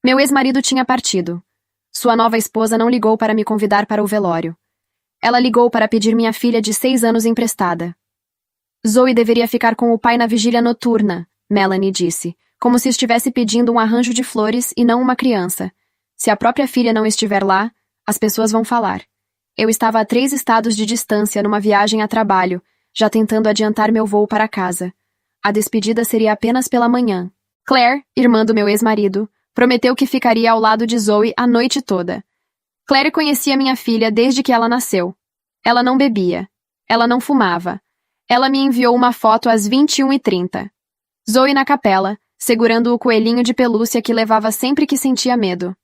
Meu ex-marido tinha partido. Sua nova esposa não ligou para me convidar para o velório. Ela ligou para pedir minha filha de 6 anos emprestada. Zoe deveria ficar com o pai na vigília noturna, Melanie disse, como se estivesse pedindo um arranjo de flores e não uma criança. Se a própria filha não estiver lá, as pessoas vão falar. Eu estava a 3 estados de distância numa viagem a trabalho, já tentando adiantar meu voo para casa. A despedida seria apenas pela manhã. Claire, irmã do meu ex-marido, prometeu que ficaria ao lado de Zoe a noite toda. Claire conhecia minha filha desde que ela nasceu. Ela não bebia. Ela não fumava. Ela me enviou uma foto às 21h30. Zoe na capela, segurando o coelhinho de pelúcia que levava sempre que sentia medo.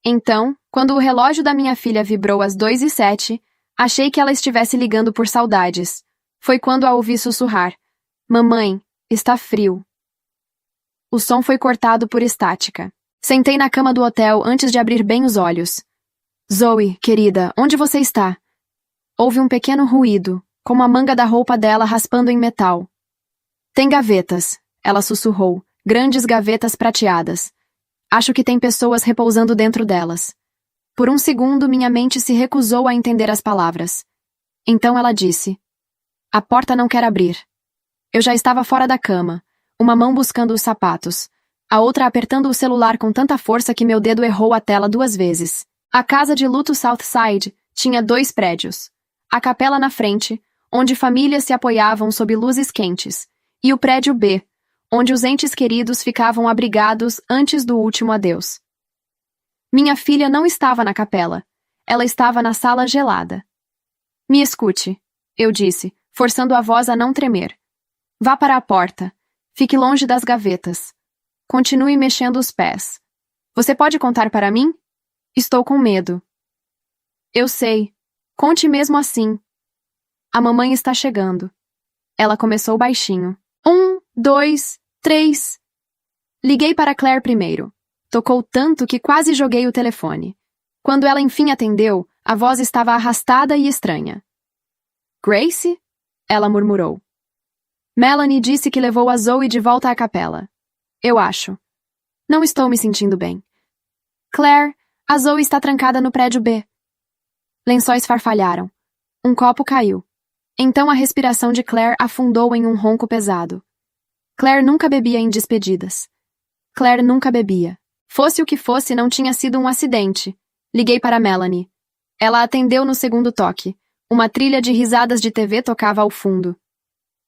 Então, quando o relógio da minha filha vibrou às 2h07, achei que ela estivesse ligando por saudades. Foi quando a ouvi sussurrar: "Mamãe, está frio." O som foi cortado por estática. Sentei na cama do hotel antes de abrir bem os olhos. "Zoe, querida, onde você está?" Houve um pequeno ruído, como a manga da roupa dela raspando em metal. "Tem gavetas", ela sussurrou, grandes gavetas prateadas. "Acho que tem pessoas repousando dentro delas." Por um segundo, minha mente se recusou a entender as palavras. Então ela disse: "A porta não quer abrir." Eu já estava fora da cama, uma mão buscando os sapatos, a outra apertando o celular com tanta força que meu dedo errou a tela 2 vezes. A casa de luto Southside tinha 2 prédios. A capela na frente, onde famílias se apoiavam sob luzes quentes, e o prédio B, onde os entes queridos ficavam abrigados antes do último adeus. Minha filha não estava na capela. Ela estava na sala gelada. "Me escute", eu disse, forçando a voz a não tremer. "Vá para a porta. Fique longe das gavetas. Continue mexendo os pés. Você pode contar para mim? Estou com medo." "Eu sei. Conte mesmo assim." "A mamãe está chegando." Ela começou baixinho. 1, 2, 3. Liguei para Claire primeiro. Tocou tanto que quase joguei o telefone. Quando ela enfim atendeu, a voz estava arrastada e estranha. "Grace?" ela murmurou. "Melanie disse que levou a Zoe de volta à capela. Eu acho. Não estou me sentindo bem." "Claire, a Zoe está trancada no prédio B." Lençóis farfalharam. Um copo caiu. Então a respiração de Claire afundou em um ronco pesado. Claire nunca bebia em despedidas. Claire nunca bebia. Fosse o que fosse, não tinha sido um acidente. Liguei para Melanie. Ela atendeu no segundo toque. Uma trilha de risadas de TV tocava ao fundo.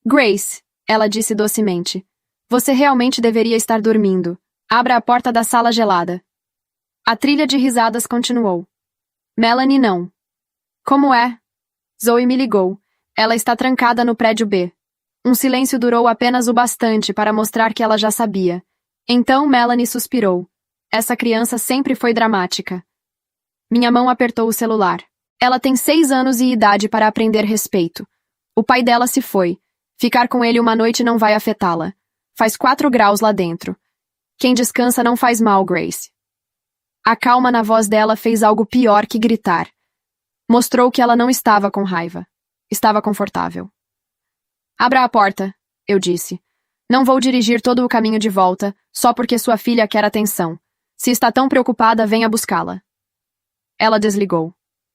"Grace", ela disse docemente. "Você realmente deveria estar dormindo. Abra a porta da sala gelada." A trilha de risadas continuou. "Melanie não." "Como é?" "Zoe me ligou. Ela está trancada no prédio B." Um silêncio durou apenas o bastante para mostrar que ela já sabia. Então Melanie suspirou. Essa criança sempre foi dramática. Minha mão apertou o celular. Ela tem 6 anos e idade para aprender respeito. O pai dela se foi. Ficar com ele uma noite não vai afetá-la. Faz 4 graus lá dentro. Quem descansa não faz mal, Grace. A calma na voz dela fez algo pior que gritar. Mostrou que ela não estava com raiva. Estava confortável. "Abra a porta", eu disse. "Não vou dirigir todo o caminho de volta, só porque sua filha quer atenção. Se está tão preocupada, venha buscá-la." Ela desligou.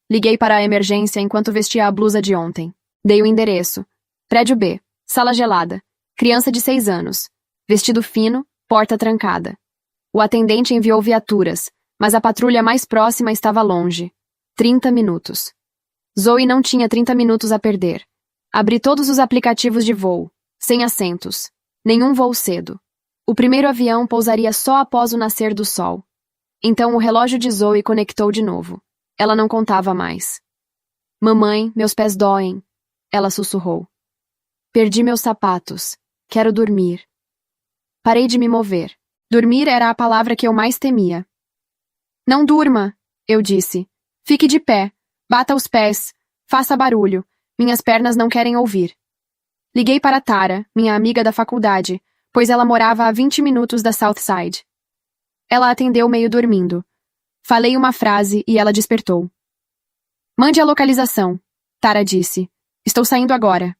Liguei para a emergência enquanto vestia a blusa de ontem. Dei o endereço. Prédio B, sala gelada, criança de 6 anos, vestido fino, porta trancada. O atendente enviou viaturas, mas a patrulha mais próxima estava longe. 30 minutos. Zoe não tinha 30 minutos a perder. Abri todos os aplicativos de voo, sem assentos. Nenhum voo cedo. O primeiro avião pousaria só após o nascer do sol. Então o relógio de Zoe conectou de novo. Ela não contava mais. "Mamãe, meus pés doem", ela sussurrou. "Perdi meus sapatos. Quero dormir." Parei de me mover. Dormir era a palavra que eu mais temia. "Não durma", eu disse. "Fique de pé. Bata os pés. Faça barulho. Minhas pernas não querem ouvir." Liguei para Tara, minha amiga da faculdade, pois ela morava a 20 minutos da Southside. Ela atendeu meio dormindo. Falei uma frase e ela despertou. "Mande a localização", Tara disse. "Estou saindo agora."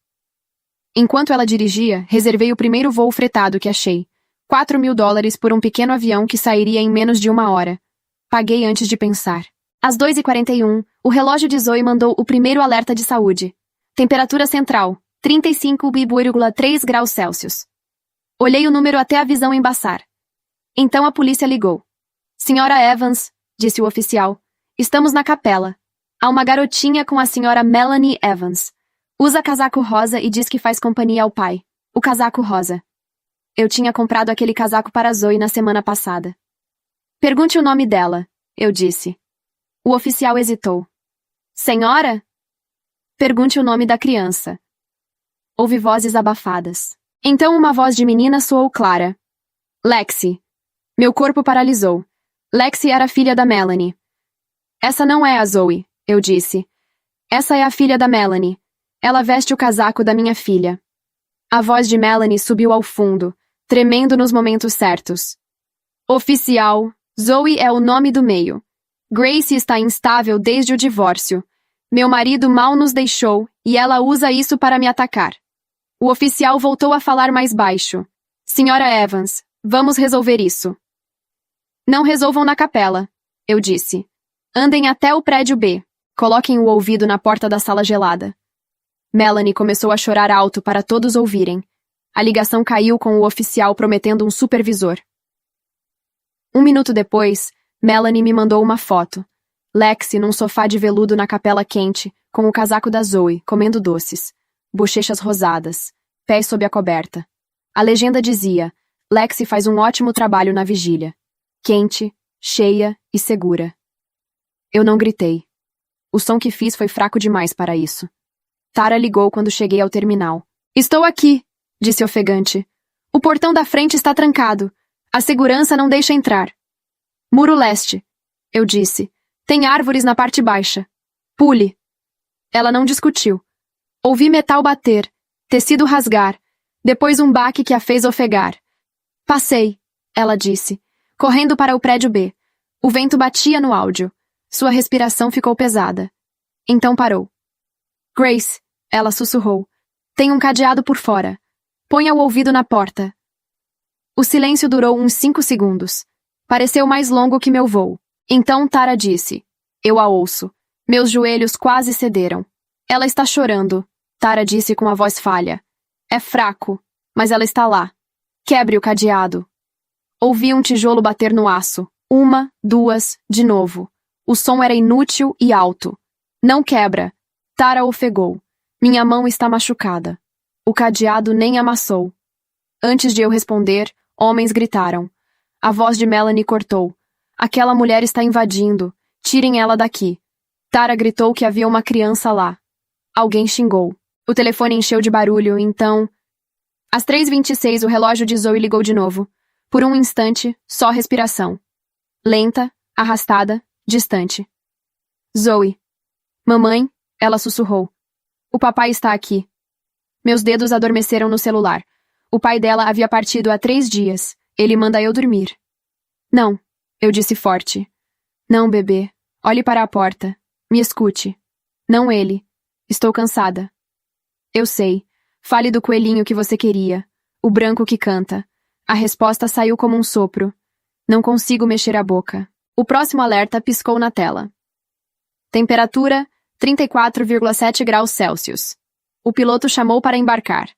Enquanto ela dirigia, reservei o primeiro voo fretado que achei. $4.000 por um pequeno avião que sairia em menos de 1 hora. Paguei antes de pensar. Às 2h41, o relógio de Zoe mandou o primeiro alerta de saúde. Temperatura central, 35,3 graus Celsius. Olhei o número até a visão embaçar. Então a polícia ligou. Senhora Evans, disse o oficial, estamos na capela. Há uma garotinha com a senhora Melanie Evans. Usa casaco rosa e diz que faz companhia ao pai. O casaco rosa. Eu tinha comprado aquele casaco para Zoe na semana passada. Pergunte o nome dela, eu disse. O oficial hesitou. Senhora? Pergunte o nome da criança. Houve vozes abafadas. Então uma voz de menina soou clara. Lexi. Meu corpo paralisou. Lexi era filha da Melanie. Essa não é a Zoe, eu disse. Essa é a filha da Melanie. Ela veste o casaco da minha filha. A voz de Melanie subiu ao fundo, tremendo nos momentos certos. Oficial, Zoe é o nome do meio. Grace está instável desde o divórcio. Meu marido mal nos deixou e ela usa isso para me atacar. O oficial voltou a falar mais baixo. Senhora Evans, vamos resolver isso. Não resolvam na capela, eu disse. Andem até o prédio B. Coloquem o ouvido na porta da sala gelada. Melanie começou a chorar alto para todos ouvirem. A ligação caiu com o oficial prometendo um supervisor. 1 minuto depois, Melanie me mandou uma foto. Lexi num sofá de veludo na capela quente, com o casaco da Zoe, comendo doces. Bochechas rosadas. Pés sob a coberta. A legenda dizia, Lexi faz um ótimo trabalho na vigília. Quente, cheia e segura. Eu não gritei. O som que fiz foi fraco demais para isso. Tara ligou quando cheguei ao terminal. Estou aqui, disse ofegante. O portão da frente está trancado. A segurança não deixa entrar. Muro leste, eu disse. Tem árvores na parte baixa. Pule. Ela não discutiu. Ouvi metal bater, tecido rasgar, depois um baque que a fez ofegar. Passei, ela disse, correndo para o prédio B. O vento batia no áudio. Sua respiração ficou pesada. Então parou. Grace, ela sussurrou. Tem um cadeado por fora. Ponha o ouvido na porta. O silêncio durou uns 5 segundos. Pareceu mais longo que meu voo. Então Tara disse. Eu a ouço. Meus joelhos quase cederam. Ela está chorando, Tara disse com a voz falha. É fraco, mas ela está lá. Quebre o cadeado. Ouvi um tijolo bater no aço. 1, 2, de novo. O som era inútil e alto. Não quebra. Tara ofegou. Minha mão está machucada. O cadeado nem amassou. Antes de eu responder, homens gritaram. A voz de Melanie cortou. Aquela mulher está invadindo. Tirem ela daqui. Tara gritou que havia uma criança lá. Alguém xingou. O telefone encheu de barulho, então... Às 3h26, o relógio de Zoe ligou de novo. Por um instante, só respiração. Lenta, arrastada, distante. Zoe. Mamãe, ela sussurrou. O papai está aqui. Meus dedos adormeceram no celular. O pai dela havia partido há 3 dias. Ele manda eu dormir. Não, eu disse forte. Não, bebê. Olhe para a porta. Me escute. Não ele. Estou cansada. Eu sei. Fale do coelhinho que você queria. O branco que canta. A resposta saiu como um sopro. Não consigo mexer a boca. O próximo alerta piscou na tela. Temperatura, 34,7 graus Celsius. O piloto chamou para embarcar.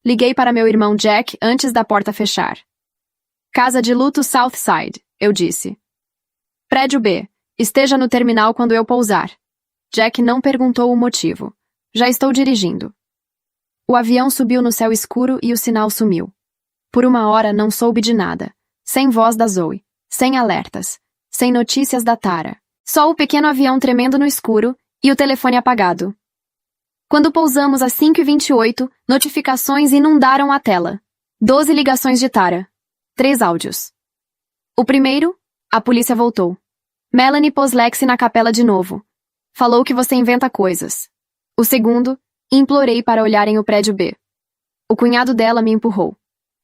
Liguei para meu irmão Jack antes da porta fechar. Casa de luto Southside, eu disse. Prédio B. Esteja no terminal quando eu pousar. Jack não perguntou o motivo. Já estou dirigindo. O avião subiu no céu escuro e o sinal sumiu. Por 1 hora não soube de nada. Sem voz da Zoe. Sem alertas. Sem notícias da Tara. Só o pequeno avião tremendo no escuro e o telefone apagado. Quando pousamos às 5h28, notificações inundaram a tela. 12 ligações de Tara. 3 áudios. O primeiro, a polícia voltou. Melanie pôs Lexi na capela de novo. Falou que você inventa coisas. O segundo, implorei para olharem o prédio B. O cunhado dela me empurrou.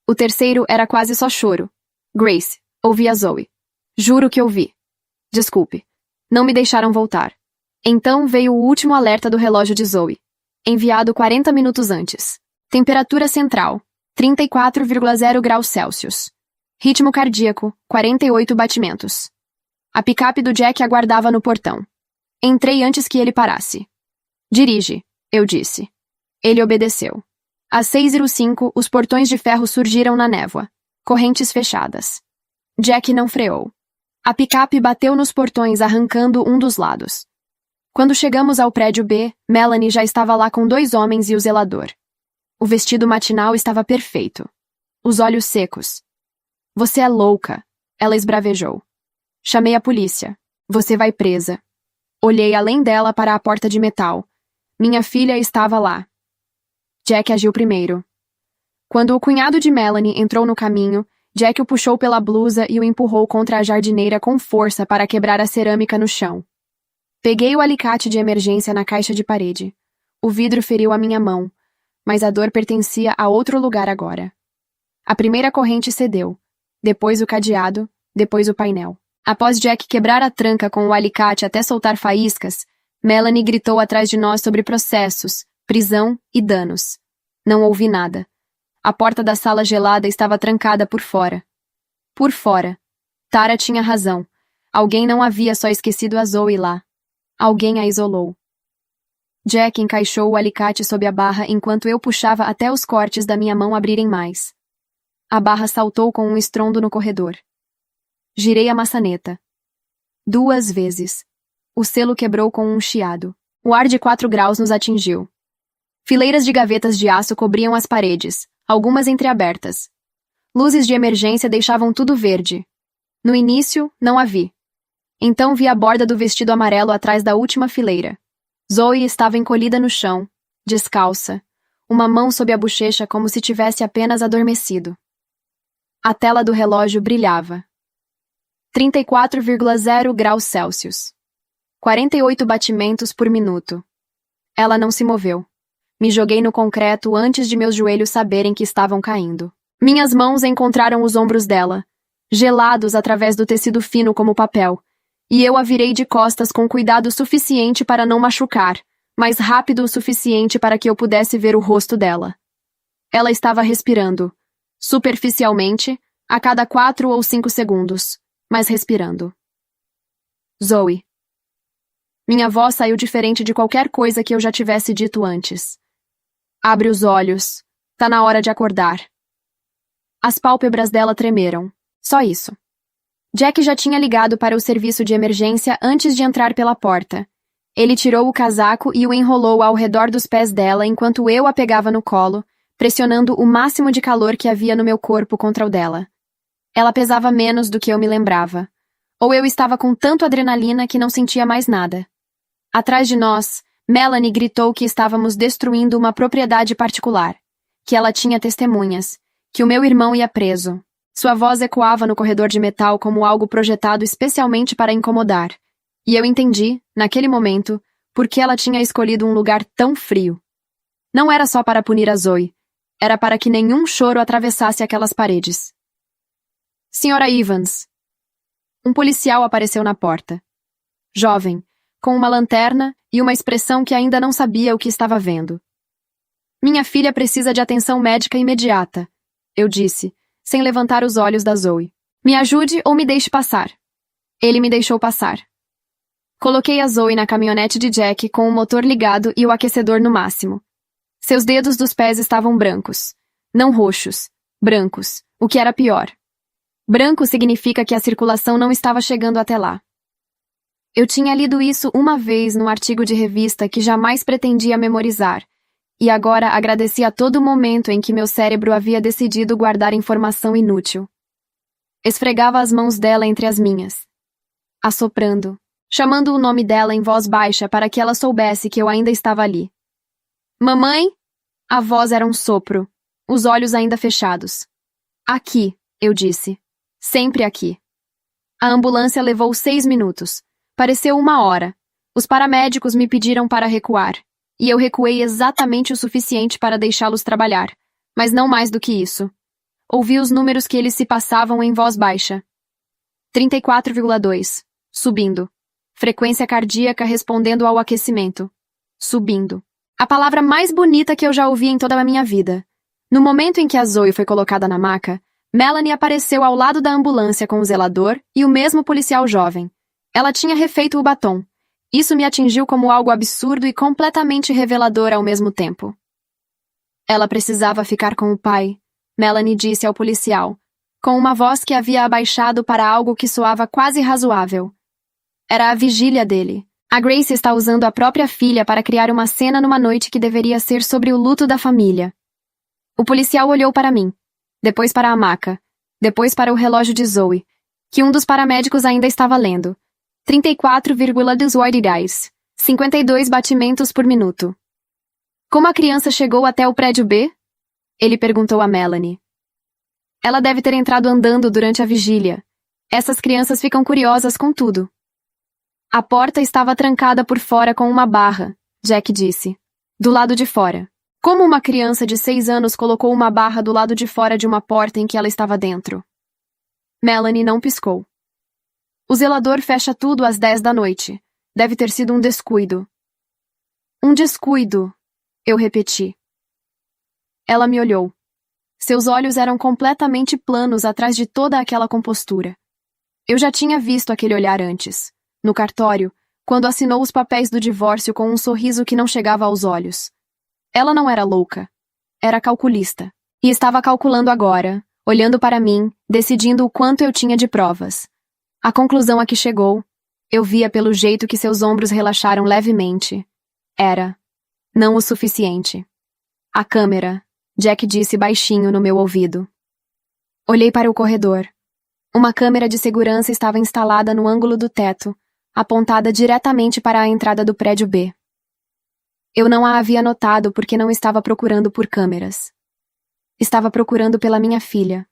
O terceiro era quase só choro. Grace, ouvi a Zoe. Juro que ouvi. Desculpe. Não me deixaram voltar. Então veio o último alerta do relógio de Zoe. Enviado 40 minutos antes. Temperatura central, 34,0 graus Celsius. Ritmo cardíaco, 48 batimentos. A picape do Jack aguardava no portão. Entrei antes que ele parasse. Dirige, eu disse. Ele obedeceu. Às 6:05, os portões de ferro surgiram na névoa. Correntes fechadas. Jack não freou. A picape bateu nos portões, arrancando um dos lados. Quando chegamos ao prédio B, Melanie já estava lá com 2 homens e o zelador. O vestido matinal estava perfeito. Os olhos secos. Você é louca, ela esbravejou. Chamei a polícia. Você vai presa. Olhei além dela para a porta de metal. Minha filha estava lá. Jack agiu primeiro. Quando o cunhado de Melanie entrou no caminho, Jack o puxou pela blusa e o empurrou contra a jardineira com força para quebrar a cerâmica no chão. Peguei o alicate de emergência na caixa de parede. O vidro feriu a minha mão, mas a dor pertencia a outro lugar agora. A primeira corrente cedeu, depois o cadeado, depois o painel. Após Jack quebrar a tranca com o alicate até soltar faíscas, Melanie gritou atrás de nós sobre processos, prisão e danos. Não ouvi nada. A porta da sala gelada estava trancada por fora. Por fora. Tara tinha razão. Alguém não havia só esquecido a Zoe lá. Alguém a isolou. Jack encaixou o alicate sob a barra enquanto eu puxava até os cortes da minha mão abrirem mais. A barra saltou com um estrondo no corredor. Girei a maçaneta. 2 vezes. O selo quebrou com um chiado. O ar de 4 graus nos atingiu. Fileiras de gavetas de aço cobriam as paredes, algumas entreabertas. Luzes de emergência deixavam tudo verde. No início, não a vi. Então vi a borda do vestido amarelo atrás da última fileira. Zoe estava encolhida no chão, descalça, uma mão sob a bochecha como se tivesse apenas adormecido. A tela do relógio brilhava. 34,0 graus Celsius. 48 batimentos por minuto. Ela não se moveu. Me joguei no concreto antes de meus joelhos saberem que estavam caindo. Minhas mãos encontraram os ombros dela, gelados através do tecido fino como papel, e eu a virei de costas com cuidado suficiente para não machucar, mas rápido o suficiente para que eu pudesse ver o rosto dela. Ela estava respirando, superficialmente, a cada 4 ou 5 segundos, mas respirando. Zoe. Minha voz saiu diferente de qualquer coisa que eu já tivesse dito antes. Abre os olhos. Tá na hora de acordar. As pálpebras dela tremeram. Só isso. Jack já tinha ligado para o serviço de emergência antes de entrar pela porta. Ele tirou o casaco e o enrolou ao redor dos pés dela enquanto eu a pegava no colo, pressionando o máximo de calor que havia no meu corpo contra o dela. Ela pesava menos do que eu me lembrava. Ou eu estava com tanto adrenalina que não sentia mais nada. Atrás de nós, Melanie gritou que estávamos destruindo uma propriedade particular, que ela tinha testemunhas, que o meu irmão ia preso. Sua voz ecoava no corredor de metal como algo projetado especialmente para incomodar. E eu entendi, naquele momento, por que ela tinha escolhido um lugar tão frio. Não era só para punir a Zoe. Era para que nenhum choro atravessasse aquelas paredes. Senhora Evans. Um policial apareceu na porta. Jovem, com uma lanterna e uma expressão que ainda não sabia o que estava vendo. Minha filha precisa de atenção médica imediata, eu disse, sem levantar os olhos da Zoe. Me ajude ou me deixe passar. Ele me deixou passar. Coloquei a Zoe na caminhonete de Jack com o motor ligado e o aquecedor no máximo. Seus dedos dos pés estavam brancos. Não roxos. Brancos, o que era pior. Branco significa que a circulação não estava chegando até lá. Eu tinha lido isso uma vez num artigo de revista que jamais pretendia memorizar, e agora agradeci a todo momento em que meu cérebro havia decidido guardar informação inútil. Esfregava as mãos dela entre as minhas, assoprando, chamando o nome dela em voz baixa para que ela soubesse que eu ainda estava ali. Mamãe? A voz era um sopro, os olhos ainda fechados. Aqui, eu disse. Sempre aqui. A ambulância levou 6 minutos. Pareceu 1 hora. Os paramédicos me pediram para recuar. E eu recuei exatamente o suficiente para deixá-los trabalhar. Mas não mais do que isso. Ouvi os números que eles se passavam em voz baixa. 34,2. Subindo. Frequência cardíaca respondendo ao aquecimento. Subindo. A palavra mais bonita que eu já ouvi em toda a minha vida. No momento em que a Zoe foi colocada na maca, Melanie apareceu ao lado da ambulância com o zelador e o mesmo policial jovem. Ela tinha refeito o batom. Isso me atingiu como algo absurdo e completamente revelador ao mesmo tempo. Ela precisava ficar com o pai, Melanie disse ao policial, com uma voz que havia abaixado para algo que soava quase razoável. Era a vigília dele. A Grace está usando a própria filha para criar uma cena numa noite que deveria ser sobre o luto da família. O policial olhou para mim, depois para a maca, depois para o relógio de Zoe, que um dos paramédicos ainda estava lendo. 34,2 52 batimentos por minuto. Como a criança chegou até o prédio B? Ele perguntou a Melanie. Ela deve ter entrado andando durante a vigília. Essas crianças ficam curiosas com tudo. A porta estava trancada por fora com uma barra, Jack disse. Do lado de fora. Como uma criança de 6 anos colocou uma barra do lado de fora de uma porta em que ela estava dentro? Melanie não piscou. O zelador fecha tudo às 10 da noite. Deve ter sido um descuido. Um descuido, eu repeti. Ela me olhou. Seus olhos eram completamente planos atrás de toda aquela compostura. Eu já tinha visto aquele olhar antes, no cartório, quando assinou os papéis do divórcio com um sorriso que não chegava aos olhos. Ela não era louca. Era calculista. E estava calculando agora, olhando para mim, decidindo o quanto eu tinha de provas. A conclusão a que chegou, eu via pelo jeito que seus ombros relaxaram levemente. Era não o suficiente. A câmera, Jack disse baixinho no meu ouvido. Olhei para o corredor. Uma câmera de segurança estava instalada no ângulo do teto, apontada diretamente para a entrada do prédio B. Eu não a havia notado porque não estava procurando por câmeras. Estava procurando pela minha filha.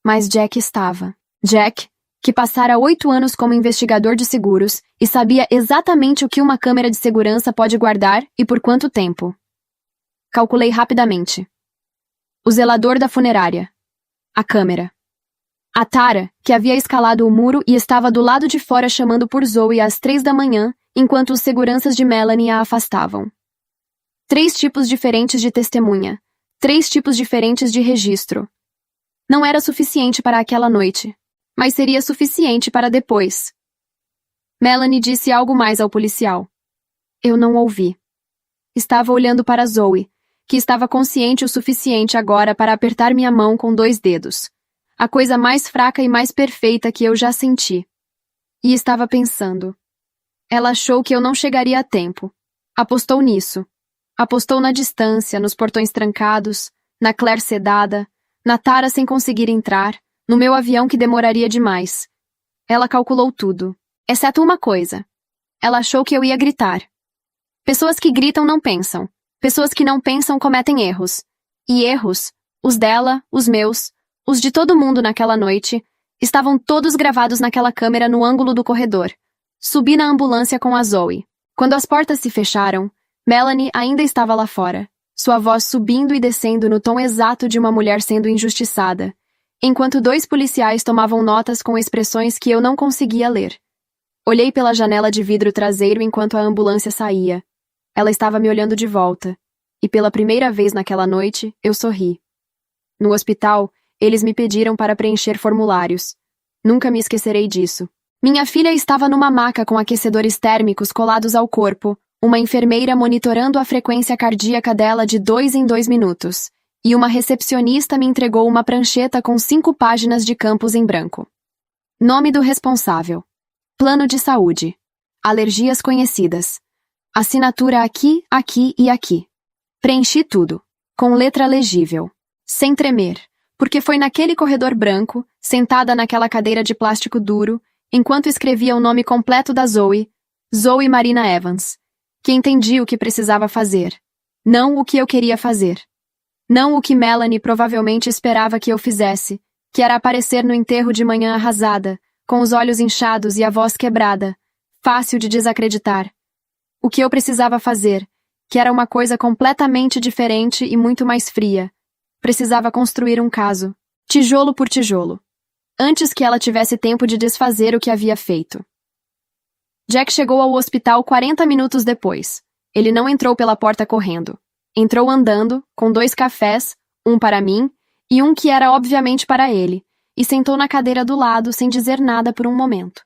Mas Jack estava. Jack, que passara 8 anos como investigador de seguros e sabia exatamente o que uma câmera de segurança pode guardar e por quanto tempo. Calculei rapidamente. O zelador da funerária. A câmera. A Tara, que havia escalado o muro e estava do lado de fora chamando por Zoe às 3 da manhã, enquanto os seguranças de Melanie a afastavam. 3 tipos diferentes de testemunha. 3 tipos diferentes de registro. Não era suficiente para aquela noite. Mas seria suficiente para depois. Melanie disse algo mais ao policial. Eu não ouvi. Estava olhando para Zoe, que estava consciente o suficiente agora para apertar minha mão com 2 dedos. A coisa mais fraca e mais perfeita que eu já senti. E estava pensando. Ela achou que eu não chegaria a tempo. Apostou nisso. Apostou na distância, nos portões trancados, na Claire sedada, na Tara sem conseguir entrar, no meu avião que demoraria demais. Ela calculou tudo, exceto uma coisa. Ela achou que eu ia gritar. Pessoas que gritam não pensam. Pessoas que não pensam cometem erros. E erros, os dela, os meus, os de todo mundo naquela noite, estavam todos gravados naquela câmera no ângulo do corredor. Subi na ambulância com a Zoe. Quando as portas se fecharam, Melanie ainda estava lá fora, sua voz subindo e descendo no tom exato de uma mulher sendo injustiçada, enquanto 2 policiais tomavam notas com expressões que eu não conseguia ler. Olhei pela janela de vidro traseiro enquanto a ambulância saía. Ela estava me olhando de volta, e pela primeira vez naquela noite, eu sorri. No hospital, eles me pediram para preencher formulários. Nunca me esquecerei disso. Minha filha estava numa maca com aquecedores térmicos colados ao corpo, uma enfermeira monitorando a frequência cardíaca dela de 2 em 2 minutos. E uma recepcionista me entregou uma prancheta com 5 páginas de campos em branco. Nome do responsável. Plano de saúde. Alergias conhecidas. Assinatura aqui, aqui e aqui. Preenchi tudo. Com letra legível. Sem tremer. Porque foi naquele corredor branco, sentada naquela cadeira de plástico duro, enquanto escrevia o nome completo da Zoe, Zoe Marina Evans, que entendi o que precisava fazer. Não o que eu queria fazer. Não o que Melanie provavelmente esperava que eu fizesse, que era aparecer no enterro de manhã arrasada, com os olhos inchados e a voz quebrada, fácil de desacreditar. O que eu precisava fazer, que era uma coisa completamente diferente e muito mais fria. Precisava construir um caso, tijolo por tijolo, antes que ela tivesse tempo de desfazer o que havia feito. Jack chegou ao hospital 40 minutos depois. Ele não entrou pela porta correndo. Entrou andando, com 2 cafés, um para mim e um que era obviamente para ele, e sentou na cadeira do lado sem dizer nada por um momento.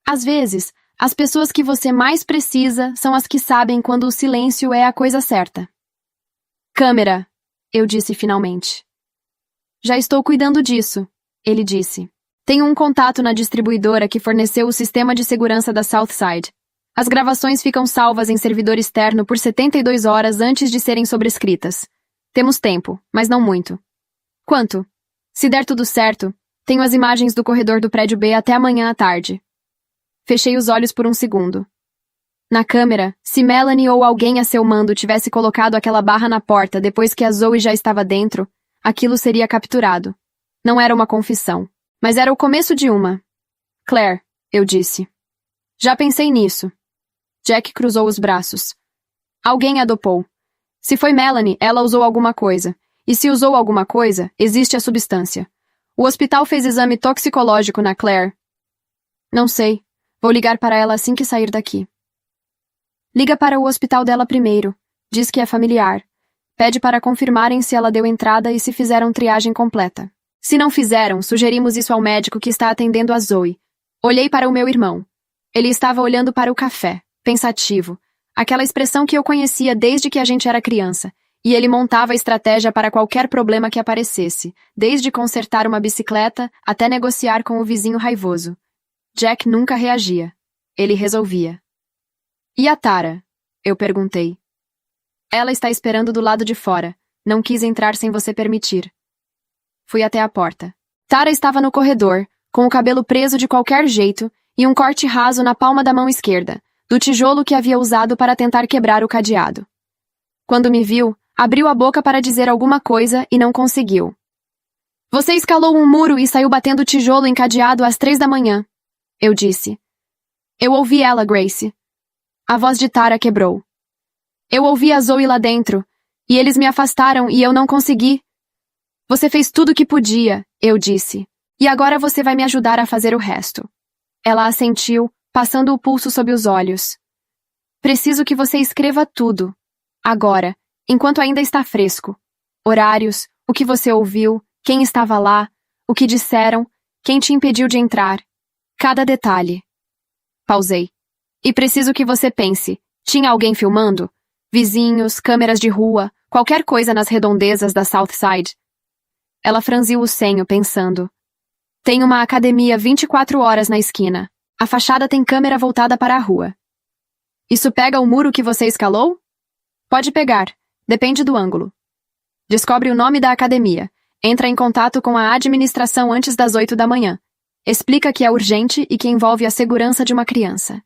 Às vezes, as pessoas que você mais precisa são as que sabem quando o silêncio é a coisa certa. Câmera, eu disse finalmente. Já estou cuidando disso, ele disse. Tenho um contato na distribuidora que forneceu o sistema de segurança da Southside. As gravações ficam salvas em servidor externo por 72 horas antes de serem sobrescritas. Temos tempo, mas não muito. Quanto? Se der tudo certo, tenho as imagens do corredor do prédio B até amanhã à tarde. Fechei os olhos por um segundo. Na câmera, se Melanie ou alguém a seu mando tivesse colocado aquela barra na porta depois que a Zoe já estava dentro, aquilo seria capturado. Não era uma confissão, mas era o começo de uma. Claire, eu disse. Já pensei nisso. Jack cruzou os braços. Alguém a dopou. Se foi Melanie, ela usou alguma coisa. E se usou alguma coisa, existe a substância. O hospital fez exame toxicológico na Claire. Não sei. Vou ligar para ela assim que sair daqui. Liga para o hospital dela primeiro. Diz que é familiar. Pede para confirmarem se ela deu entrada e se fizeram triagem completa. Se não fizeram, sugerimos isso ao médico que está atendendo a Zoe. Olhei para o meu irmão. Ele estava olhando para o café, pensativo. Aquela expressão que eu conhecia desde que a gente era criança. E ele montava estratégia para qualquer problema que aparecesse, desde consertar uma bicicleta até negociar com o vizinho raivoso. Jack nunca reagia. Ele resolvia. E a Tara? Eu perguntei. Ela está esperando do lado de fora. Não quis entrar sem você permitir. Fui até a porta. Tara estava no corredor, com o cabelo preso de qualquer jeito e um corte raso na palma da mão esquerda, do tijolo que havia usado para tentar quebrar o cadeado. Quando me viu, abriu a boca para dizer alguma coisa e não conseguiu. Você escalou um muro e saiu batendo tijolo encadeado às 3 da manhã. Eu disse. Eu ouvi ela, Grace. A voz de Tara quebrou. Eu ouvi a Zoe lá dentro, e eles me afastaram e eu não consegui. Você fez tudo o que podia, eu disse, e agora você vai me ajudar a fazer o resto. Ela assentiu, passando o pulso sob os olhos. Preciso que você escreva tudo. Agora, enquanto ainda está fresco. Horários, o que você ouviu, quem estava lá, o que disseram, quem te impediu de entrar. Cada detalhe. Pausei. E preciso que você pense. Tinha alguém filmando? Vizinhos, câmeras de rua, qualquer coisa nas redondezas da Southside. Ela franziu o senho, pensando. Tem uma academia 24 horas na esquina. A fachada tem câmera voltada para a rua. Isso pega o muro que você escalou? Pode pegar. Depende do ângulo. Descobre o nome da academia. Entra em contato com a administração antes das 8 da manhã. Explica que é urgente e que envolve a segurança de uma criança.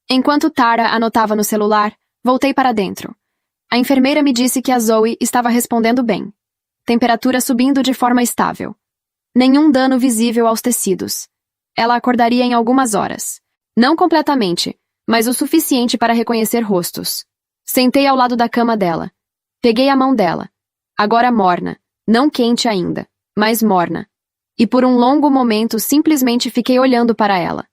Enquanto Tara anotava no celular, voltei para dentro. A enfermeira me disse que a Zoe estava respondendo bem. Temperatura subindo de forma estável. Nenhum dano visível aos tecidos. Ela acordaria em algumas horas. Não completamente, mas o suficiente para reconhecer rostos. Sentei ao lado da cama dela. Peguei a mão dela. Agora morna. Não quente ainda, mas morna. E por um longo momento simplesmente fiquei olhando para ela.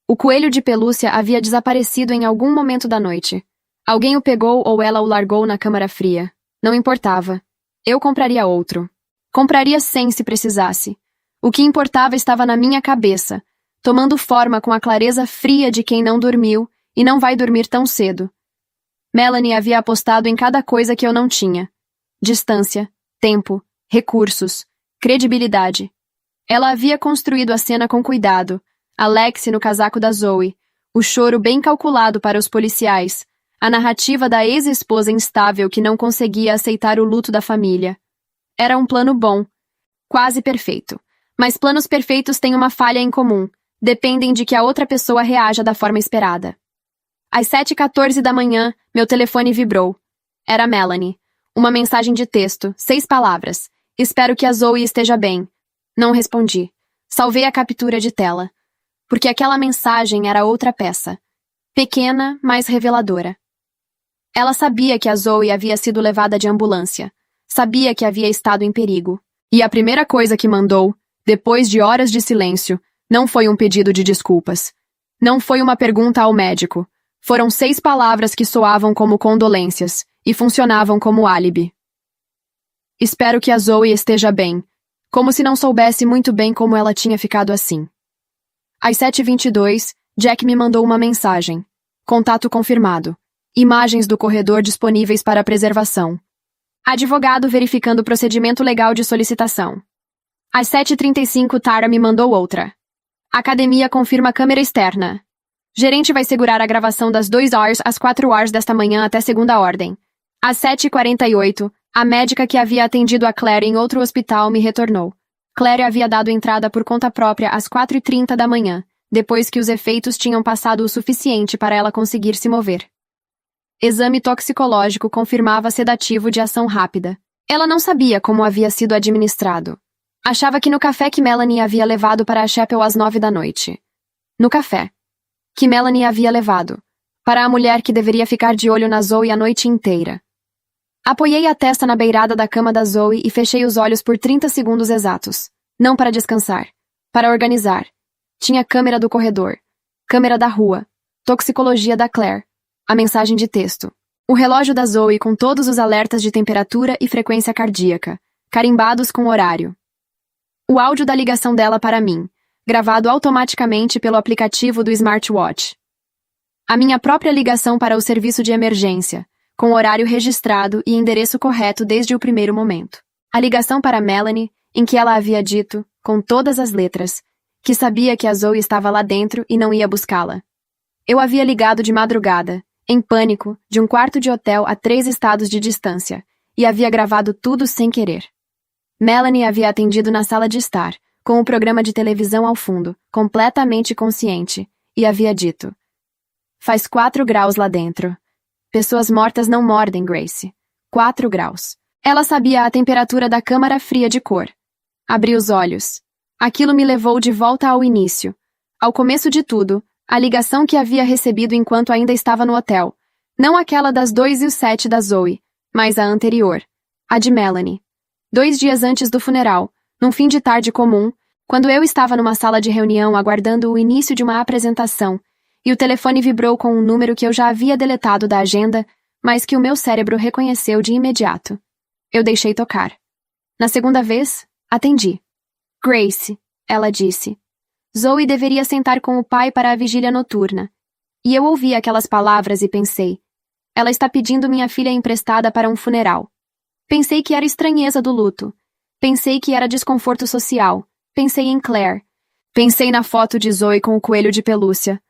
O coelho de pelúcia havia desaparecido em algum momento da noite. Alguém o pegou ou ela o largou na câmara fria. Não importava. Eu compraria outro. Compraria 100 se precisasse. O que importava estava na minha cabeça, tomando forma com a clareza fria de quem não dormiu e não vai dormir tão cedo. Melanie havia apostado em cada coisa que eu não tinha. Distância, tempo, recursos, credibilidade. Ela havia construído a cena com cuidado, a Lexi no casaco da Zoe, o choro bem calculado para os policiais, a narrativa da ex-esposa instável que não conseguia aceitar o luto da família. Era um plano bom, quase perfeito. Mas planos perfeitos têm uma falha em comum. Dependem de que a outra pessoa reaja da forma esperada. Às 7h14 da manhã, meu telefone vibrou. Era Melanie. Uma mensagem de texto, 6 palavras. Espero que a Zoe esteja bem. Não respondi. Salvei a captura de tela. Porque aquela mensagem era outra peça. Pequena, mas reveladora. Ela sabia que a Zoe havia sido levada de ambulância. Sabia que havia estado em perigo. E a primeira coisa que mandou, depois de horas de silêncio, não foi um pedido de desculpas. Não foi uma pergunta ao médico. Foram 6 palavras que soavam como condolências e funcionavam como álibi. Espero que a Zoe esteja bem. Como se não soubesse muito bem como ela tinha ficado assim. Às 7h22, Jack me mandou uma mensagem. Contato confirmado. Imagens do corredor disponíveis para preservação. Advogado verificando o procedimento legal de solicitação. Às 7h35, Tara me mandou outra. Academia confirma câmera externa. Gerente vai segurar a gravação das 2 horas às 4 horas desta manhã até segunda ordem. Às 7h48, a médica que havia atendido a Claire em outro hospital me retornou. Claire havia dado entrada por conta própria às 4h30 da manhã, depois que os efeitos tinham passado o suficiente para ela conseguir se mover. Exame toxicológico confirmava sedativo de ação rápida. Ela não sabia como havia sido administrado. Achava que no café que Melanie havia levado para a Chapel às 9 da noite. No café. Que Melanie havia levado. Para a mulher que deveria ficar de olho na Zoe a noite inteira. Apoiei a testa na beirada da cama da Zoe e fechei os olhos por 30 segundos exatos. Não para descansar. Para organizar. Tinha câmera do corredor. Câmera da rua. Toxicologia da Claire. A mensagem de texto. O relógio da Zoe com todos os alertas de temperatura e frequência cardíaca. Carimbados com horário. O áudio da ligação dela para mim. Gravado automaticamente pelo aplicativo do smartwatch. A minha própria ligação para o serviço de emergência, com horário registrado e endereço correto desde o primeiro momento. A ligação para Melanie, em que ela havia dito, com todas as letras, que sabia que a Zoe estava lá dentro e não ia buscá-la. Eu havia ligado de madrugada, em pânico, de um quarto de hotel a 3 estados de distância, e havia gravado tudo sem querer. Melanie havia atendido na sala de estar, com o programa de televisão ao fundo, completamente consciente, e havia dito: faz 4 graus lá dentro. Pessoas mortas não mordem, Grace. 4 graus. Ela sabia a temperatura da câmara fria de cor. Abri os olhos. Aquilo me levou de volta ao início. Ao começo de tudo, a ligação que havia recebido enquanto ainda estava no hotel. Não aquela das 2h07 da Zoe, mas a anterior. A de Melanie. 2 dias antes do funeral, num fim de tarde comum, quando eu estava numa sala de reunião aguardando o início de uma apresentação, e o telefone vibrou com um número que eu já havia deletado da agenda, mas que o meu cérebro reconheceu de imediato. Eu deixei tocar. Na segunda vez, atendi. Grace, ela disse. Zoe deveria sentar com o pai para a vigília noturna. E eu ouvi aquelas palavras e pensei, ela está pedindo minha filha emprestada para um funeral. Pensei que era estranheza do luto. Pensei que era desconforto social. Pensei em Claire. Pensei na foto de Zoe com o coelho de pelúcia.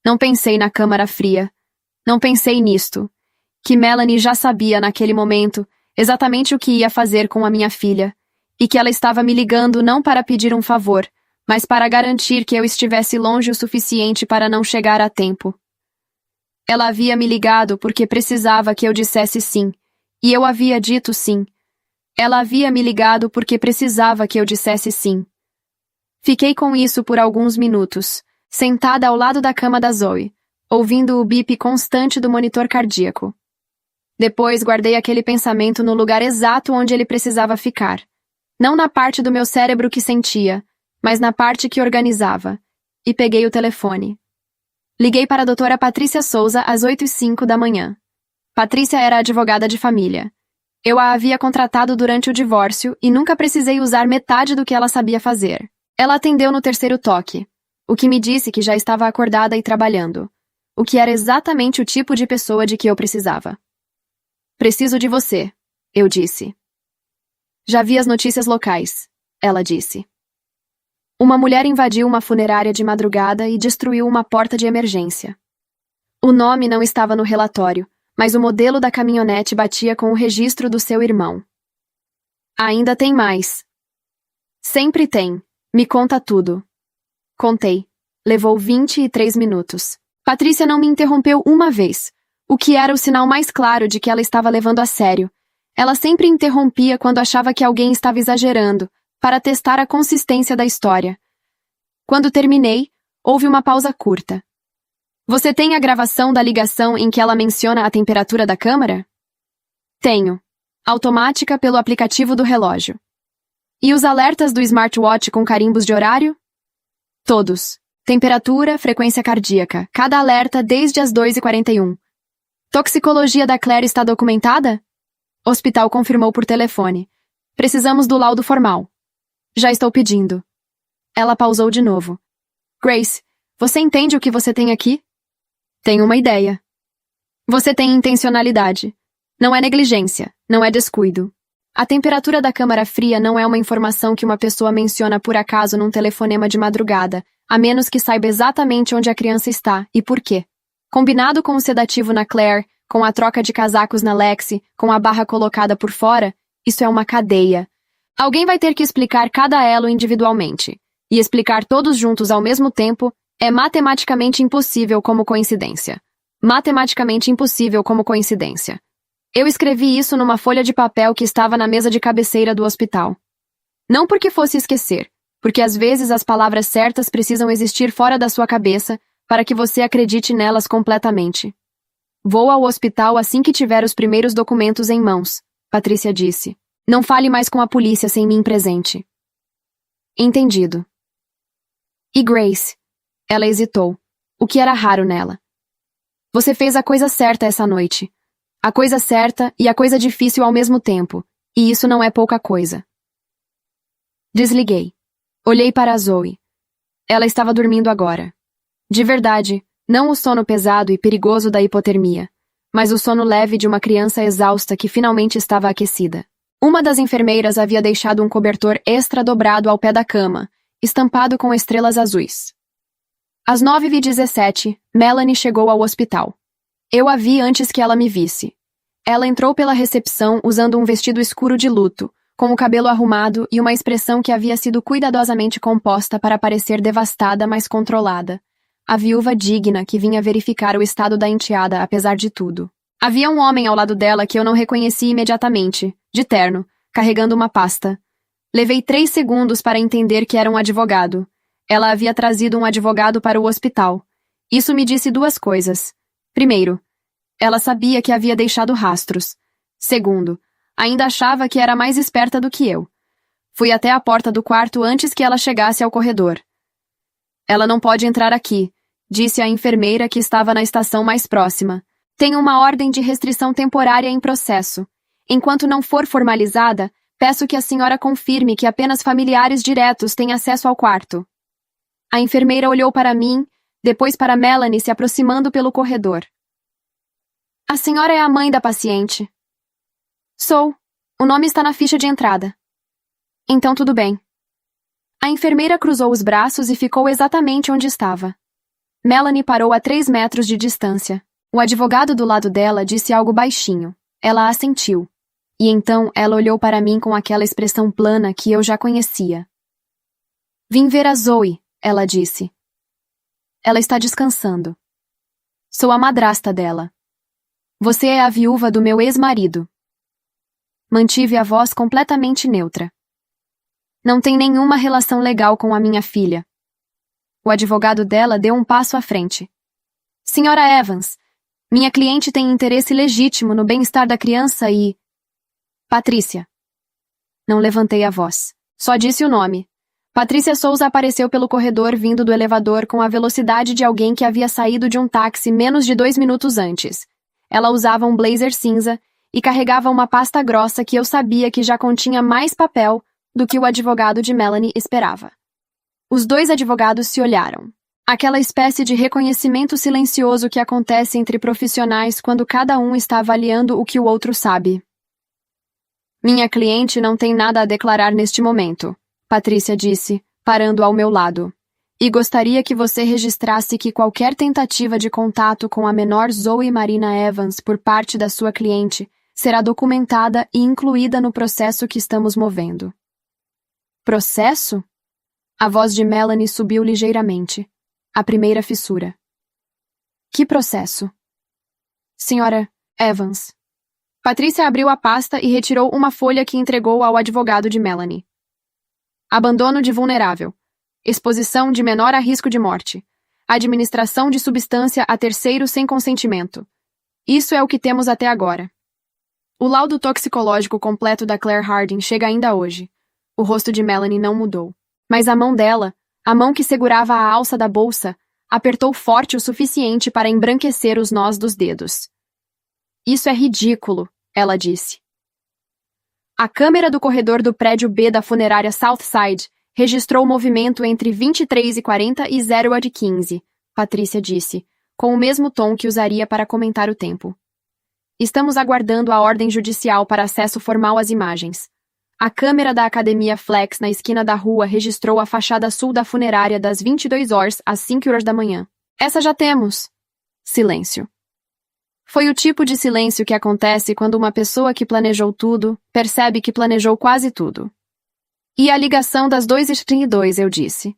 Não pensei na câmara fria. Não pensei nisto. Que Melanie já sabia naquele momento exatamente o que ia fazer com a minha filha. E que ela estava me ligando não para pedir um favor, mas para garantir que eu estivesse longe o suficiente para não chegar a tempo. Ela havia me ligado porque precisava que eu dissesse sim. E eu havia dito sim. Ela havia me ligado porque precisava que eu dissesse sim. Fiquei com isso por alguns minutos, sentada ao lado da cama da Zoe, ouvindo o bip constante do monitor cardíaco. Depois guardei aquele pensamento no lugar exato onde ele precisava ficar. Não na parte do meu cérebro que sentia, mas na parte que organizava. E peguei o telefone. Liguei para a doutora Patrícia Souza às 8h05 da manhã. Patrícia era advogada de família. Eu a havia contratado durante o divórcio e nunca precisei usar metade do que ela sabia fazer. Ela atendeu no terceiro toque, o que me disse que já estava acordada e trabalhando, o que era exatamente o tipo de pessoa de que eu precisava. Preciso de você, eu disse. Já vi as notícias locais, ela disse. Uma mulher invadiu uma funerária de madrugada e destruiu uma porta de emergência. O nome não estava no relatório, mas o modelo da caminhonete batia com o registro do seu irmão. Ainda tem mais. Sempre tem. Me conta tudo. Contei. Levou 23 minutos. Patrícia não me interrompeu uma vez, o que era o sinal mais claro de que ela estava levando a sério. Ela sempre interrompia quando achava que alguém estava exagerando, para testar a consistência da história. Quando terminei, houve uma pausa curta. Você tem a gravação da ligação em que ela menciona a temperatura da câmara? Tenho. Automática pelo aplicativo do relógio. E os alertas do smartwatch com carimbos de horário? Todos. Temperatura, frequência cardíaca, cada alerta desde as 2h41. Toxicologia da Claire está documentada? O hospital confirmou por telefone. Precisamos do laudo formal. Já estou pedindo. Ela pausou de novo. Grace, você entende o que você tem aqui? Tenho uma ideia. Você tem intencionalidade. Não é negligência, não é descuido. A temperatura da câmara fria não é uma informação que uma pessoa menciona por acaso num telefonema de madrugada, a menos que saiba exatamente onde a criança está e por quê. Combinado com o sedativo na Claire, com a troca de casacos na Lexi, com a barra colocada por fora, isso é uma cadeia. Alguém vai ter que explicar cada elo individualmente. E explicar todos juntos ao mesmo tempo é matematicamente impossível como coincidência. Matematicamente impossível como coincidência. Eu escrevi isso numa folha de papel que estava na mesa de cabeceira do hospital. Não porque fosse esquecer, porque às vezes as palavras certas precisam existir fora da sua cabeça para que você acredite nelas completamente. Vou ao hospital assim que tiver os primeiros documentos em mãos, Patrícia disse. Não fale mais com a polícia sem mim presente. Entendido. E Grace? Ela hesitou, o que era raro nela. Você fez a coisa certa essa noite. A coisa certa e a coisa difícil ao mesmo tempo, e isso não é pouca coisa. Desliguei. Olhei para a Zoe. Ela estava dormindo agora. De verdade, não o sono pesado e perigoso da hipotermia, mas o sono leve de uma criança exausta que finalmente estava aquecida. Uma das enfermeiras havia deixado um cobertor extra dobrado ao pé da cama, estampado com estrelas azuis. Às 9h17, Melanie chegou ao hospital. Eu a vi antes que ela me visse. Ela entrou pela recepção usando um vestido escuro de luto, com o cabelo arrumado e uma expressão que havia sido cuidadosamente composta para parecer devastada, mas controlada. A viúva digna que vinha verificar o estado da enteada apesar de tudo. Havia um homem ao lado dela que eu não reconheci imediatamente, de terno, carregando uma pasta. Levei 3 segundos para entender que era um advogado. Ela havia trazido um advogado para o hospital. Isso me disse 2 coisas. Primeiro, ela sabia que havia deixado rastros. Segundo, ainda achava que era mais esperta do que eu. Fui até a porta do quarto antes que ela chegasse ao corredor. Ela não pode entrar aqui, disse a enfermeira que estava na estação mais próxima. Tem uma ordem de restrição temporária em processo. Enquanto não for formalizada, peço que a senhora confirme que apenas familiares diretos têm acesso ao quarto. A enfermeira olhou para mim, depois para Melanie se aproximando pelo corredor. A senhora é a mãe da paciente? Sou. O nome está na ficha de entrada. Então tudo bem. A enfermeira cruzou os braços e ficou exatamente onde estava. Melanie parou a 3 metros de distância. O advogado do lado dela disse algo baixinho. Ela assentiu. E então ela olhou para mim com aquela expressão plana que eu já conhecia. Vim ver a Zoe, ela disse. Ela está descansando. Sou a madrasta dela. Você é a viúva do meu ex-marido. Mantive a voz completamente neutra. Não tem nenhuma relação legal com a minha filha. O advogado dela deu um passo à frente. Senhora Evans, minha cliente tem interesse legítimo no bem-estar da criança e... Patrícia. Não levantei a voz. Só disse o nome. Patrícia Souza apareceu pelo corredor vindo do elevador com a velocidade de alguém que havia saído de um táxi menos de 2 minutos antes. Ela usava um blazer cinza e carregava uma pasta grossa que eu sabia que já continha mais papel do que o advogado de Melanie esperava. Os 2 advogados se olharam. Aquela espécie de reconhecimento silencioso que acontece entre profissionais quando cada um está avaliando o que o outro sabe. Minha cliente não tem nada a declarar neste momento, Patrícia disse, parando ao meu lado. E gostaria que você registrasse que qualquer tentativa de contato com a menor Zoe Marina Evans por parte da sua cliente será documentada e incluída no processo que estamos movendo. Processo? A voz de Melanie subiu ligeiramente. A primeira fissura. Que processo? Senhora Evans. Patrícia abriu a pasta e retirou uma folha que entregou ao advogado de Melanie. Abandono de vulnerável. Exposição de menor a risco de morte. Administração de substância a terceiro sem consentimento. Isso é o que temos até agora. O laudo toxicológico completo da Claire Harding chega ainda hoje. O rosto de Melanie não mudou. Mas a mão dela, a mão que segurava a alça da bolsa, apertou forte o suficiente para embranquecer os nós dos dedos. Isso é ridículo, ela disse. A câmera do corredor do prédio B da funerária Southside registrou o movimento entre 23h40 e 0h15, Patrícia disse, com o mesmo tom que usaria para comentar o tempo. Estamos aguardando a ordem judicial para acesso formal às imagens. A câmera da Academia Flex na esquina da rua registrou a fachada sul da funerária das 22 horas às 5 horas da manhã. Essa já temos. Silêncio. Foi o tipo de silêncio que acontece quando uma pessoa que planejou tudo percebe que planejou quase tudo. E a ligação das 2h32, eu disse.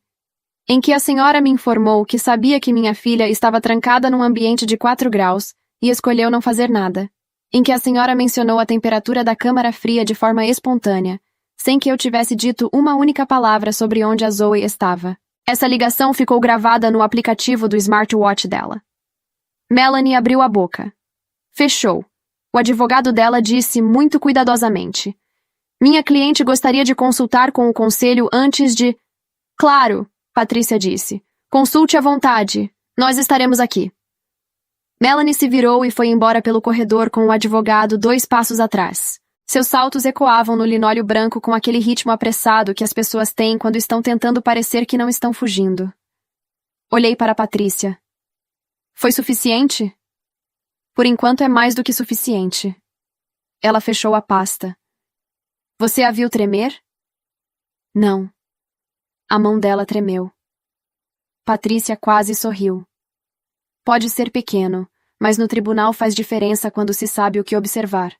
Em que a senhora me informou que sabia que minha filha estava trancada num ambiente de 4 graus e escolheu não fazer nada. Em que a senhora mencionou a temperatura da câmara fria de forma espontânea, sem que eu tivesse dito uma única palavra sobre onde a Zoe estava. Essa ligação ficou gravada no aplicativo do smartwatch dela. Melanie abriu a boca. Fechou. O advogado dela disse muito cuidadosamente. Minha cliente gostaria de consultar com o conselho antes de... Claro, Patrícia disse. Consulte à vontade. Nós estaremos aqui. Melanie se virou e foi embora pelo corredor com o advogado 2 passos atrás. Seus saltos ecoavam no linóleo branco com aquele ritmo apressado que as pessoas têm quando estão tentando parecer que não estão fugindo. Olhei para Patrícia. Foi suficiente? Por enquanto é mais do que suficiente. Ela fechou a pasta. Você a viu tremer? Não. A mão dela tremeu. Patrícia quase sorriu. Pode ser pequeno, mas no tribunal faz diferença quando se sabe o que observar.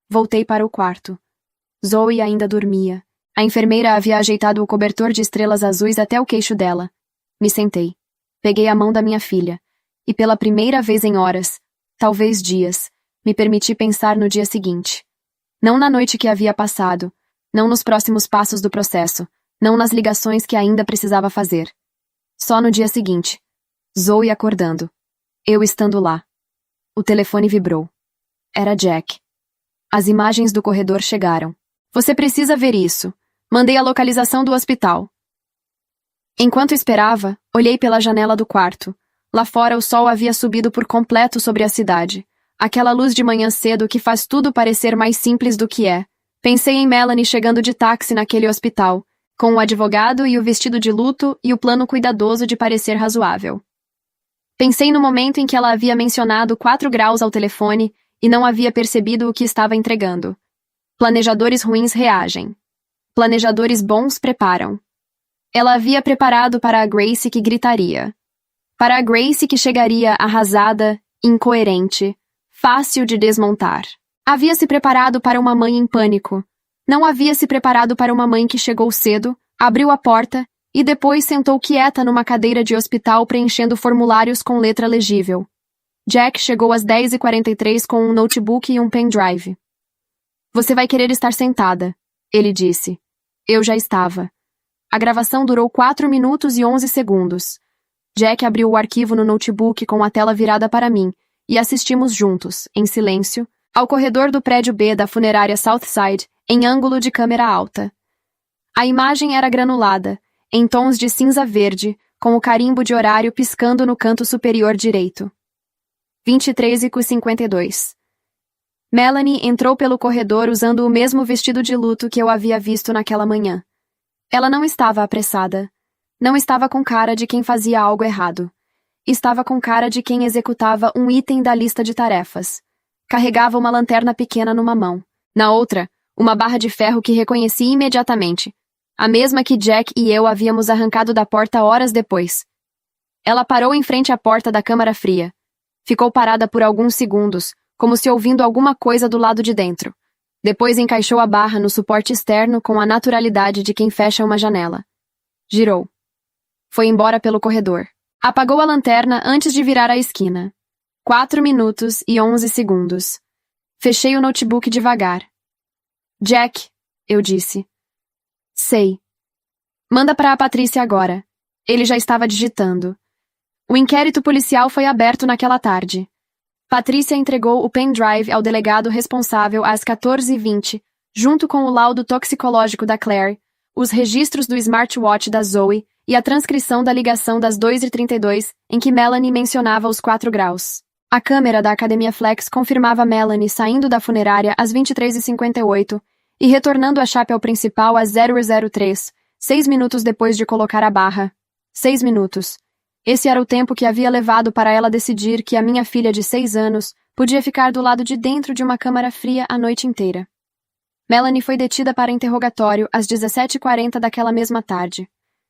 Voltei para o quarto. Zoe ainda dormia. A enfermeira havia ajeitado o cobertor de estrelas azuis até o queixo dela. Me sentei. Peguei a mão da minha filha. E pela primeira vez em horas, talvez dias, me permiti pensar no dia seguinte. Não na noite que havia passado, não nos próximos passos do processo, não nas ligações que ainda precisava fazer. Só no dia seguinte. Zoe acordando. Eu estando lá. O telefone vibrou. Era Jack. As imagens do corredor chegaram. Você precisa ver isso. Mandei a localização do hospital. Enquanto esperava, olhei pela janela do quarto. Lá fora o sol havia subido por completo sobre a cidade. Aquela luz de manhã cedo que faz tudo parecer mais simples do que é. Pensei em Melanie chegando de táxi naquele hospital, com o advogado e o vestido de luto e o plano cuidadoso de parecer razoável. Pensei no momento em que ela havia mencionado 4 graus ao telefone e não havia percebido o que estava entregando. Planejadores ruins reagem. Planejadores bons preparam. Ela havia preparado para a Grace que gritaria. Para a Grace que chegaria arrasada, incoerente, fácil de desmontar. Havia se preparado para uma mãe em pânico. Não havia se preparado para uma mãe que chegou cedo, abriu a porta e depois sentou quieta numa cadeira de hospital preenchendo formulários com letra legível. Jack chegou às 10h43 com um notebook e um pendrive. Você vai querer estar sentada, ele disse. Eu já estava. A gravação durou 4 minutos e 11 segundos. Jack abriu o arquivo no notebook com a tela virada para mim e assistimos juntos, em silêncio, ao corredor do prédio B da funerária Southside, em ângulo de câmera alta. A imagem era granulada, em tons de cinza verde, com o carimbo de horário piscando no canto superior direito. 23h52. Melanie entrou pelo corredor usando o mesmo vestido de luto que eu havia visto naquela manhã. Ela não estava apressada. Não estava com cara de quem fazia algo errado. Estava com cara de quem executava um item da lista de tarefas. Carregava uma lanterna pequena numa mão. Na outra, uma barra de ferro que reconheci imediatamente. A mesma que Jack e eu havíamos arrancado da porta horas depois. Ela parou em frente à porta da câmara fria. Ficou parada por alguns segundos, como se ouvindo alguma coisa do lado de dentro. Depois encaixou a barra no suporte externo com a naturalidade de quem fecha uma janela. Girou. Foi embora pelo corredor. Apagou a lanterna antes de virar a esquina. 4 minutos e 11 segundos. Fechei o notebook devagar. Jack, eu disse. Sei. Manda para a Patrícia agora. Ele já estava digitando. O inquérito policial foi aberto naquela tarde. Patrícia entregou o pendrive ao delegado responsável às 14h20, junto com o laudo toxicológico da Claire, os registros do smartwatch da Zoe e a transcrição da ligação das 2h32, em que Melanie mencionava os 4 graus. A câmera da Academia Flex confirmava Melanie saindo da funerária às 23h58, e retornando a chapéu principal a 003, 6 minutos depois de colocar a barra. 6 minutos. Esse era o tempo que havia levado para ela decidir que a minha filha de 6 anos podia ficar do lado de dentro de uma câmara fria a noite inteira. Melanie foi detida para interrogatório às 17h40 daquela mesma tarde.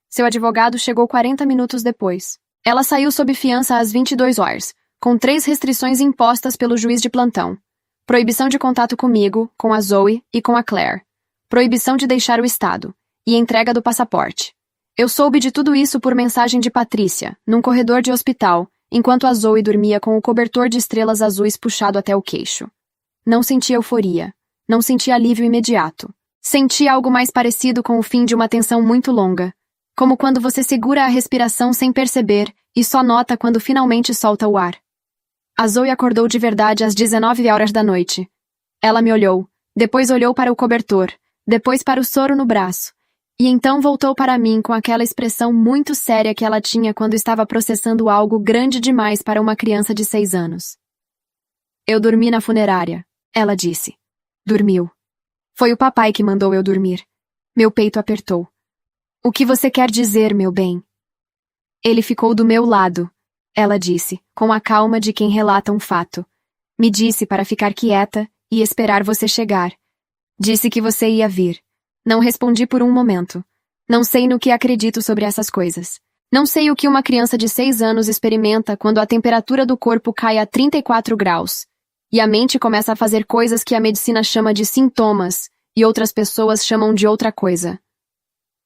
Seu advogado chegou 40 minutos depois. Ela saiu sob fiança às 22 horas, com 3 restrições impostas pelo juiz de plantão. Proibição de contato comigo, com a Zoe e com a Claire. Proibição de deixar o estado. E entrega do passaporte. Eu soube de tudo isso por mensagem de Patrícia, num corredor de hospital, enquanto a Zoe dormia com o cobertor de estrelas azuis puxado até o queixo. Não senti euforia. Não senti alívio imediato. Senti algo mais parecido com o fim de uma tensão muito longa. Como quando você segura a respiração sem perceber e só nota quando finalmente solta o ar. A Zoe acordou de verdade às 19 horas da noite. Ela me olhou, depois olhou para o cobertor, depois para o soro no braço, e então voltou para mim com aquela expressão muito séria que ela tinha quando estava processando algo grande demais para uma criança de 6 anos. Eu dormi na funerária, ela disse. Dormiu. Foi o papai que mandou eu dormir. Meu peito apertou. O que você quer dizer, meu bem? Ele ficou do meu lado, ela disse, com a calma de quem relata um fato. Me disse para ficar quieta e esperar você chegar. Disse que você ia vir. Não respondi por um momento. Não sei no que acredito sobre essas coisas. Não sei o que uma criança de 6 anos experimenta quando a temperatura do corpo cai a 34 graus. E a mente começa a fazer coisas que a medicina chama de sintomas e outras pessoas chamam de outra coisa.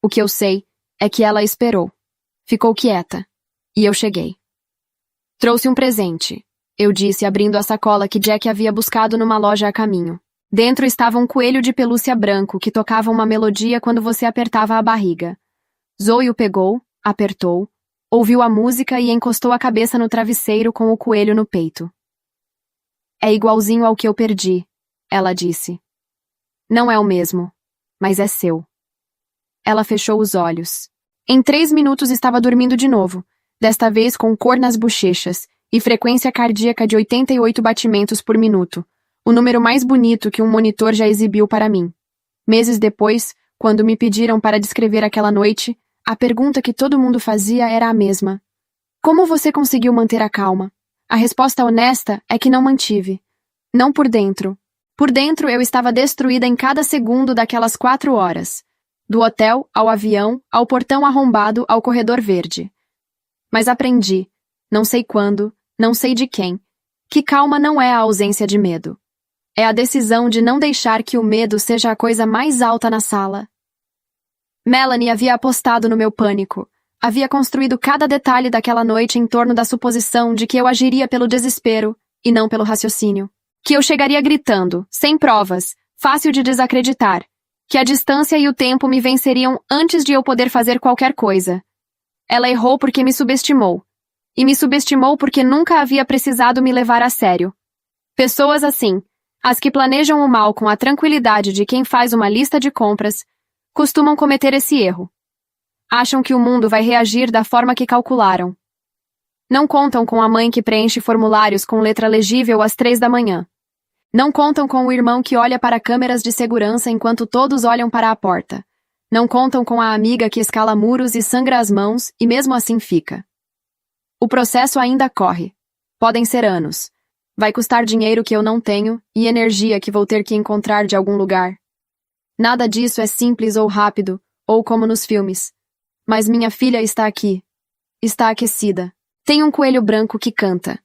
O que eu sei é que ela esperou. Ficou quieta. E eu cheguei. Trouxe um presente, eu disse abrindo a sacola que Jack havia buscado numa loja a caminho. Dentro estava um coelho de pelúcia branco que tocava uma melodia quando você apertava a barriga. Zoe o pegou, apertou, ouviu a música e encostou a cabeça no travesseiro com o coelho no peito. É igualzinho ao que eu perdi, ela disse. Não é o mesmo, mas é seu. Ela fechou os olhos. Em 3 minutos estava dormindo de novo, desta vez com cor nas bochechas e frequência cardíaca de 88 batimentos por minuto, o número mais bonito que um monitor já exibiu para mim. Meses depois, quando me pediram para descrever aquela noite, a pergunta que todo mundo fazia era a mesma. Como você conseguiu manter a calma? A resposta honesta é que não mantive. Não por dentro. Por dentro eu estava destruída em cada segundo daquelas 4 horas. Do hotel, ao avião, ao portão arrombado, ao corredor verde. Mas aprendi, não sei quando, não sei de quem, que calma não é a ausência de medo. É a decisão de não deixar que o medo seja a coisa mais alta na sala. Melanie havia apostado no meu pânico. Havia construído cada detalhe daquela noite em torno da suposição de que eu agiria pelo desespero e não pelo raciocínio. Que eu chegaria gritando, sem provas, fácil de desacreditar. Que a distância e o tempo me venceriam antes de eu poder fazer qualquer coisa. Ela errou porque me subestimou. E me subestimou porque nunca havia precisado me levar a sério. Pessoas assim, as que planejam o mal com a tranquilidade de quem faz uma lista de compras, costumam cometer esse erro. Acham que o mundo vai reagir da forma que calcularam. Não contam com a mãe que preenche formulários com letra legível às 3 da manhã. Não contam com o irmão que olha para câmeras de segurança enquanto todos olham para a porta. Não contam com a amiga que escala muros e sangra as mãos e mesmo assim fica. O processo ainda corre. Podem ser anos. Vai custar dinheiro que eu não tenho e energia que vou ter que encontrar de algum lugar. Nada disso é simples ou rápido, ou como nos filmes. Mas minha filha está aqui. Está aquecida. Tem um coelho branco que canta.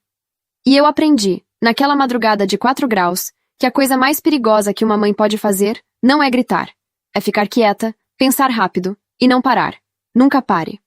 E eu aprendi, naquela madrugada de 4 graus, que a coisa mais perigosa que uma mãe pode fazer não é gritar. É ficar quieta, pensar rápido e não parar. Nunca pare.